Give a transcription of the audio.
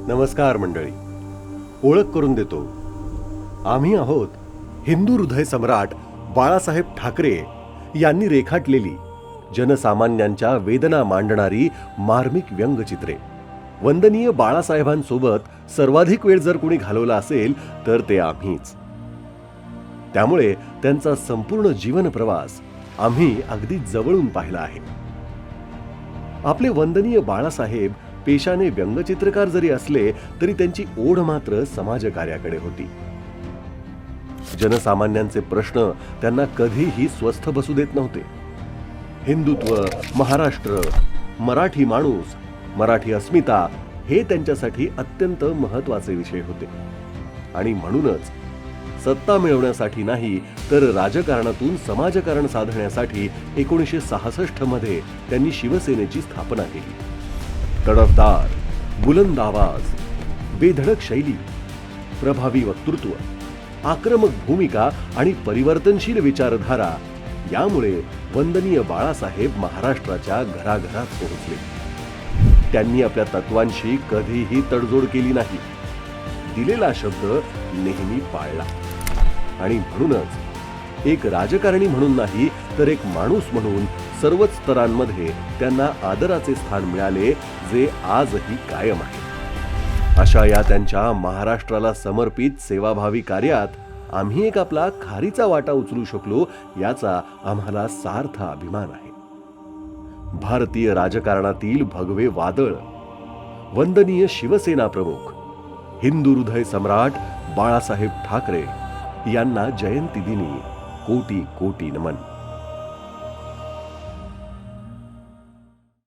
नमस्कार मंडळी. ओळख करून देतो. आम्ही आहोत हिंदू हृदय सम्राट बाळासाहेब ठाकरे यांनी रेखाटलेली जनसामान्यांच्या वेदना मांडणारी मार्मिक व्यंगचित्रे. वंदनीय बाळासाहेबांसोबत सर्वाधिक वेळ जर कोणी घालवला असेल तर ते आम्हीच. त्यामुळे त्यांचा संपूर्ण जीवन प्रवास आम्ही अगदी जवळून पाहिला आहे. आपले वंदनीय बाळासाहेब पेशाने व्यंगचित्रकार जरी असले तरी त्यांची ओढ मात्र समाजकार्याकडे होती. जनसामान्यांचे प्रश्न त्यांना कधीही स्वस्थ बसू देत नव्हते. हिंदुत्व, महाराष्ट्र, मराठी माणूस, मराठी अस्मिता हे त्यांच्यासाठी अत्यंत महत्त्वाचे विषय होते. आणि म्हणूनच सत्ता मिळवण्यासाठी नाही तर राजकारणातून समाजकारण साधण्यासाठी 1966 मध्ये त्यांनी शिवसेनेची स्थापना केली. तडफदार, बुलंद आवाज, बेधडक शैली, प्रभावी वक्तृत्व, आक्रमक भूमिका आणि परिवर्तनशील विचारधारा यामुळे वंदनीय बाळासाहेब महाराष्ट्राच्या घराघरात पोहोचले. त्यांनी आपल्या तत्वांशी कधीही तडजोड केली नाही. दिलेला शब्द नेहमी पाळला. आणि म्हणूनच एक राजकारणी म्हणून नाही तर एक माणूस म्हणून सर्वच स्तरांमध्ये त्यांना आदराचे स्थान मिळाले, जे आजही कायम आहे. अशा या त्यांच्या महाराष्ट्राला समर्पित सेवाभावी कार्यात आम्ही एक आपला खारीचा वाटा उचलू शकलो याचा आम्हाला सार्थ अभिमान आहे. भारतीय राजकारणातील भगवे वादळ, वंदनीय शिवसेना प्रमुख, हिंदू हृदय सम्राट बाळासाहेब ठाकरे यांना जयंती दिनी कोटी कोटी नमन.